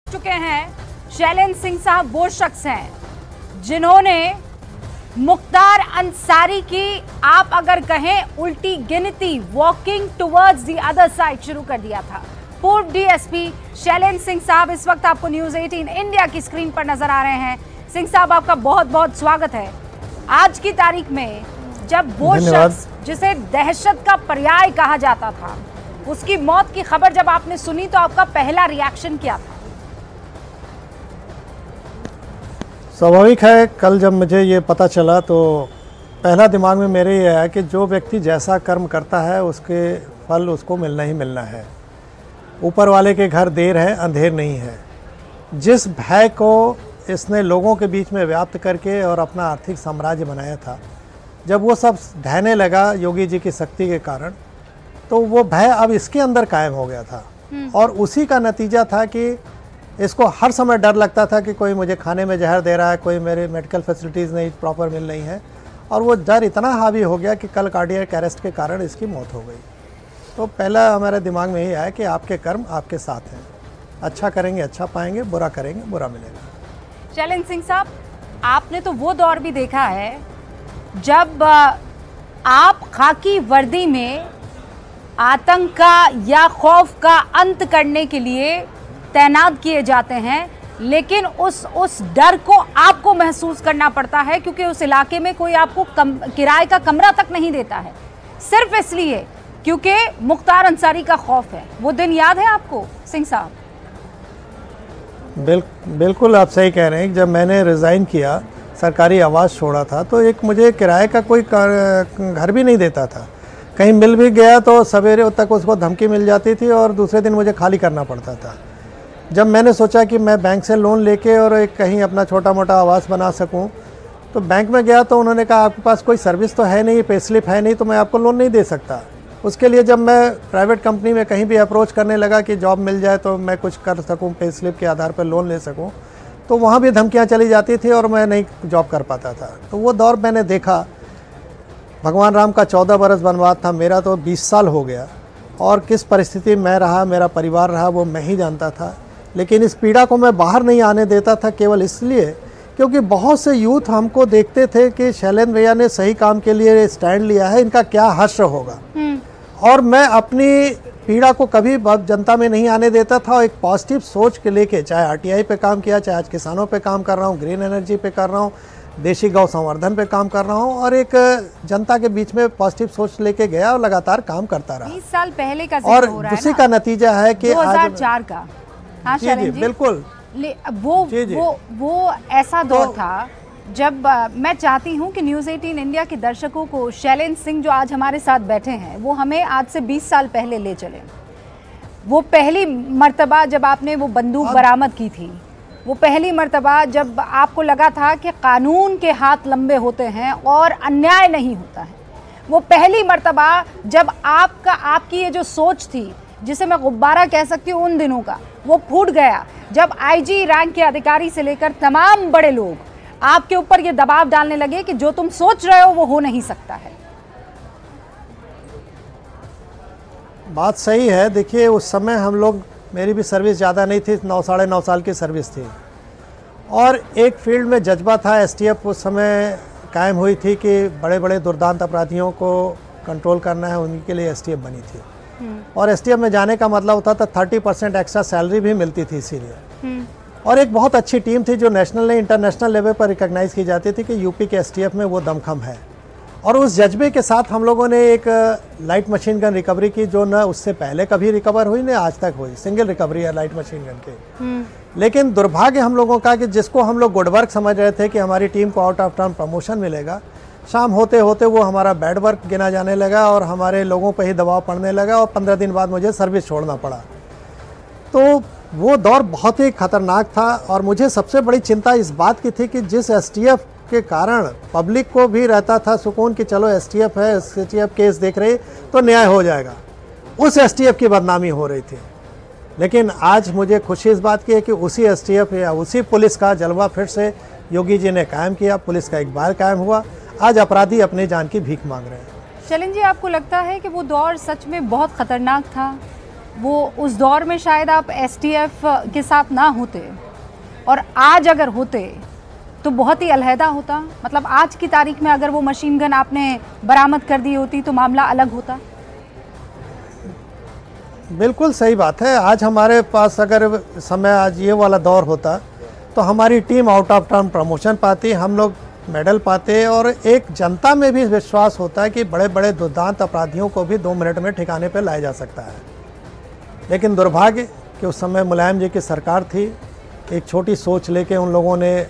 चुके हैं शैलेंद्र सिंह साहब वो शख्स हैं जिन्होंने मुख्तार अंसारी की आप अगर कहें उल्टी गिनती walking towards the other side शुरू कर दिया था। पूर्व डीएसपी शैलेंद्र सिंह साहब इस वक्त आपको न्यूज़ 18 इंडिया की स्क्रीन पर नजर आ रहे हैं। सिंह साहब आपका बहुत बहुत स्वागत है। आज की तारीख में जब वो शख्स जिसे दहशत का पर्याय कहा जाता था उसकी मौत की खबर जब आपने सुनी तो आपका पहला रिएक्शन क्या था? स्वाभाविक है, कल जब मुझे ये पता चला तो पहला दिमाग में मेरे ये आया कि जो व्यक्ति जैसा कर्म करता है उसके फल उसको मिलना ही मिलना है। ऊपर वाले के घर देर है अंधेर नहीं है। जिस भय को इसने लोगों के बीच में व्याप्त करके और अपना आर्थिक साम्राज्य बनाया था, जब वो सब ढहने लगा योगी जी की शक्ति के कारण, तो वो भय अब इसके अंदर कायम हो गया था। और उसी का नतीजा था कि इसको हर समय डर लगता था कि कोई मुझे खाने में जहर दे रहा है, कोई मेरे मेडिकल फैसिलिटीज़ नहीं प्रॉपर मिल रही हैं। और वो डर इतना हावी हो गया कि कल कार्डियक अरेस्ट के कारण इसकी मौत हो गई। तो पहला हमारे दिमाग में ये आया कि आपके कर्म आपके साथ हैं, अच्छा करेंगे अच्छा पाएंगे, बुरा करेंगे बुरा मिलेगा। शैलेंद्र सिंह साहब, आपने तो वो दौर भी देखा है जब आप खाकी वर्दी में आतंक का या खौफ का अंत करने के लिए तैनात किए जाते हैं, लेकिन उस डर को आपको महसूस करना पड़ता है क्योंकि उस इलाके में कोई आपको किराए का कमरा तक नहीं देता है, सिर्फ इसलिए क्योंकि मुख्तार अंसारी का खौफ है। वो दिन याद है आपको सिंह साहब? बिल्कुल आप सही कह रहे हैं। जब मैंने रिज़ाइन किया, सरकारी आवास छोड़ा था, तो एक मुझे किराए का कोई घर भी नहीं देता था। कहीं मिल भी गया तो सवेरे तक उसको धमकी मिल जाती थी और दूसरे दिन मुझे खाली करना पड़ता था। जब मैंने सोचा कि मैं बैंक से लोन लेके और एक कहीं अपना छोटा मोटा आवास बना सकूं, तो बैंक में गया तो उन्होंने कहा आपके पास कोई सर्विस तो है नहीं, पे स्लिप है नहीं, तो मैं आपको लोन नहीं दे सकता। उसके लिए जब मैं प्राइवेट कंपनी में कहीं भी अप्रोच करने लगा कि जॉब मिल जाए तो मैं कुछ कर सकूं, पे स्लिप के आधार पर लोन ले सकूं, तो वहाँ भी धमकियाँ चली जाती थी और मैं नहीं जॉब कर पाता था। तो वो दौर मैंने देखा। भगवान राम का 14 बरस वनवास था, मेरा तो 20 साल हो गया। और किस परिस्थिति में रहा, मेरा परिवार रहा, वो मैं ही जानता था। लेकिन इस पीड़ा को मैं बाहर नहीं आने देता था, केवल इसलिए क्योंकि बहुत से यूथ हमको देखते थे कि शैलेंद्र भैया ने सही काम के लिए स्टैंड लिया है, इनका क्या हश्र होगा। और मैं अपनी पीड़ा को कभी जनता में नहीं आने देता था और एक पॉजिटिव सोच के लेके, चाहे आरटीआई पे काम किया, चाहे आज किसानों पे काम कर रहा हूँ, ग्रीन एनर्जी पे कर रहा हूँ, देशी गौ संवर्धन पे काम कर रहा हूँ, और एक जनता के बीच में पॉजिटिव सोच लेके गया और लगातार काम करता रहा। 20 साल पहले का और उसी का नतीजा है कि 2004 का। हाँ जी, बिल्कुल वो ऐसा दौर था जब मैं चाहती हूँ कि न्यूज़ 18 इंडिया के दर्शकों को शैलेंद्र सिंह जो आज हमारे साथ बैठे हैं वो हमें आज से 20 साल पहले ले चले। वो पहली मर्तबा जब आपने वो बंदूक बरामद की थी, वो पहली मर्तबा जब आपको लगा था कि कानून के हाथ लंबे होते हैं और अन्याय नहीं होता है, वो पहली मर्तबा जब आपकी ये जो सोच थी, जिसे मैं गुब्बारा कह सकती हूँ उन दिनों का, वो फूट गया जब आईजी रैंक के अधिकारी से लेकर तमाम बड़े लोग आपके ऊपर ये दबाव डालने लगे कि जो तुम सोच रहे हो वो हो नहीं सकता है। बात सही है। देखिए उस समय हम लोग, मेरी भी सर्विस ज़्यादा नहीं थी, 9 साढ़े 9 साल की सर्विस थी, और एक फील्ड में जज्बा था। एसटीएफ उस समय कायम हुई थी कि बड़े बड़े दुर्दांत अपराधियों को कंट्रोल करना है, उनके लिए एसटीएफ बनी थी। और एसटीएफ में जाने का मतलब होता था 30% एक्स्ट्रा सैलरी भी मिलती थी इसीलिए। और एक बहुत अच्छी टीम थी जो नेशनल नहीं इंटरनेशनल लेवल पर रिकॉग्नाइज की जाती थी कि यूपी के एसटीएफ में वो दमखम है। और उस जज्बे के साथ हम लोगों ने एक लाइट मशीन गन रिकवरी की जो न उससे पहले कभी रिकवर हुई न आज तक हुई, सिंगल रिकवरी है लाइट मशीन गन की। लेकिन दुर्भाग्य हम लोगों का कि जिसको हम लोग गुड वर्क समझ रहे थे कि हमारी टीम को आउट ऑफ टर्म प्रमोशन मिलेगा, शाम होते होते वो हमारा बैड वर्क गिना जाने लगा और हमारे लोगों पर ही दबाव पड़ने लगा और 15 दिन बाद मुझे सर्विस छोड़ना पड़ा। तो वो दौर बहुत ही खतरनाक था। और मुझे सबसे बड़ी चिंता इस बात की थी कि जिस एसटीएफ के कारण पब्लिक को भी रहता था सुकून कि चलो एसटीएफ है, एसटीएफ केस देख रही तो न्याय हो जाएगा, उस एसटीएफ की बदनामी हो रही थी। लेकिन आज मुझे खुशी इस बात की है कि उसी एसटीएफ या उसी पुलिस का जलवा फिर से योगी जी ने कायम किया, पुलिस का एक बार कायम हुआ। आज अपराधी अपनी जान की भीख मांग रहे हैं। शैलेंद्र जी, आपको लगता है कि वो दौर सच में बहुत खतरनाक था? वो उस दौर में शायद आप एसटीएफ के साथ ना होते और आज अगर होते तो बहुत ही अलहदा होता। मतलब आज की तारीख में अगर वो मशीन गन आपने बरामद कर दी होती तो मामला अलग होता। बिल्कुल सही बात है। आज हमारे पास अगर समय आज ये वाला दौर होता तो हमारी team out of term promotion पाती, हम लोग मेडल पाते और एक जनता में भी विश्वास होता है कि बड़े बड़े दुर्दांत अपराधियों को भी 2 मिनट में ठिकाने पर लाया जा सकता है। लेकिन दुर्भाग्य कि उस समय मुलायम जी की सरकार थी, एक छोटी सोच लेके उन लोगों ने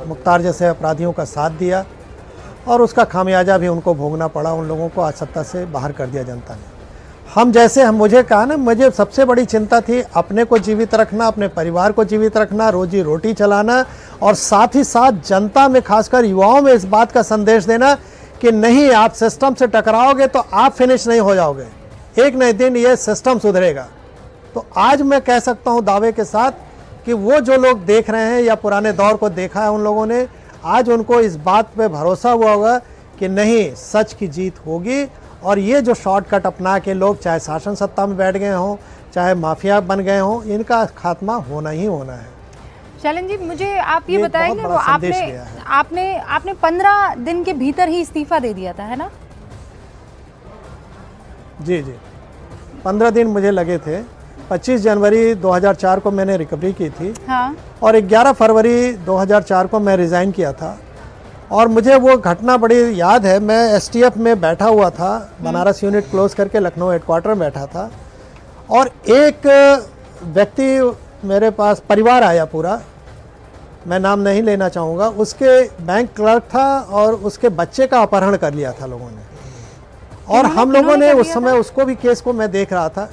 मुख्तार जैसे अपराधियों का साथ दिया और उसका खामियाजा भी उनको भोगना पड़ा। उन लोगों को आज सत्ता से बाहर कर दिया जनता ने। मुझे कहा ना, मुझे सबसे बड़ी चिंता थी अपने को जीवित रखना, अपने परिवार को जीवित रखना, रोजी रोटी चलाना और साथ ही साथ जनता में खासकर युवाओं में इस बात का संदेश देना कि नहीं, आप सिस्टम से टकराओगे तो आप फिनिश नहीं हो जाओगे, एक न एक दिन ये सिस्टम सुधरेगा। तो आज मैं कह सकता हूँ दावे के साथ कि वो जो लोग देख रहे हैं या पुराने दौर को देखा है उन लोगों ने, आज उनको इस बात पे भरोसा हुआ होगा कि नहीं, सच की जीत होगी। और ये जो शॉर्टकट अपना के लोग चाहे शासन सत्ता में बैठ गए हों, चाहे माफिया बन गए हों, इनका खात्मा होना ही होना है। शैलेंद्र जी, मुझे आप ये बताएंगे, वो आपने 15 दिन के भीतर ही इस्तीफा दे दिया था, है ना? जी, 15 दिन मुझे लगे थे। 25 जनवरी 2004 को मैंने रिकवरी की थी। हाँ। और 11 फरवरी 2004 को मैं रिज़ाइन किया था। और मुझे वो घटना बड़ी याद है। मैं एसटीएफ में बैठा हुआ था, बनारस यूनिट क्लोज करके लखनऊ हेडक्वार्टर में बैठा था और एक व्यक्ति मेरे पास, परिवार आया पूरा, मैं नाम नहीं लेना चाहूँगा, उसके बैंक क्लर्क था और उसके बच्चे का अपहरण कर लिया था लोगों ने। और हम लोगों ने उस समय उसको भी, केस को मैं देख रहा था,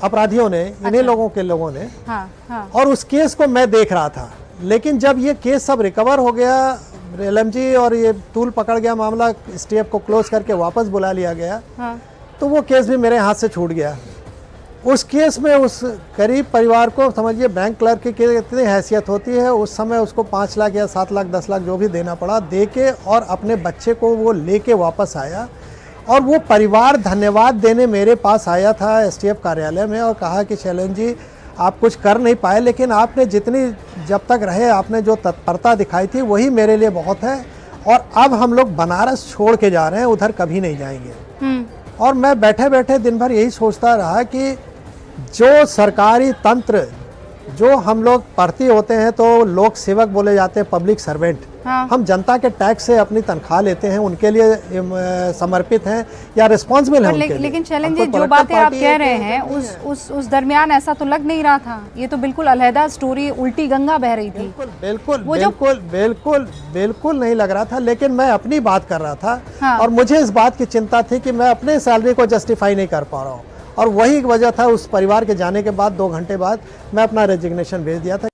अपराधियों ने, इन्हीं लोगों ने। हाँ। और उस केस को मैं देख रहा था। लेकिन जब ये केस सब रिकवर हो गया, एलएमजी और ये तूल पकड़ गया, मामला एसटीएफ को क्लोज करके वापस बुला लिया गया, तो वो केस भी मेरे हाथ से छूट गया। उस केस में उस गरीब परिवार को, समझिए बैंक क्लर्क की कितनी हैसियत होती है, उस समय उसको 5 लाख या 7 लाख 10 लाख जो भी देना पड़ा, दे के और अपने बच्चे को वो लेके वापस आया। और वो परिवार धन्यवाद देने मेरे पास आया था एसटीएफ कार्यालय में और कहा कि शैलेंद्र जी, आप कुछ कर नहीं पाए, लेकिन आपने जितनी जब तक रहे आपने जो तत्परता दिखाई थी वही मेरे लिए बहुत है। और अब हम लोग बनारस छोड़ के जा रहे हैं, उधर कभी नहीं जाएंगे। और मैं बैठे बैठे दिन भर यही सोचता रहा कि जो सरकारी तंत्र, जो हम लोग भर्ती होते हैं तो लोक सेवक बोले जाते हैं, पब्लिक सर्वेंट। हाँ। हम जनता के टैक्स से अपनी तनख्वाह लेते हैं, उनके लिए समर्पित हैं या रिस्पॉन्सिबल हैं उनके लिए। लेकिन शैलेंद्र जी, जो बातें आप कह रहे हैं उस दरमियान ऐसा तो लग नहीं रहा था। ये तो बिल्कुल अलहदा स्टोरी, उल्टी गंगा बह रही थी। बिल्कुल नहीं लग रहा था। लेकिन मैं अपनी बात कर रहा था। हाँ। और मुझे इस बात की चिंता थी कि मैं अपने सैलरी को जस्टिफाई नहीं कर पा रहा हूँ। और वही वजह था, उस परिवार के जाने के बाद 2 घंटे बाद मैं अपना रेजिग्नेशन भेज दिया था।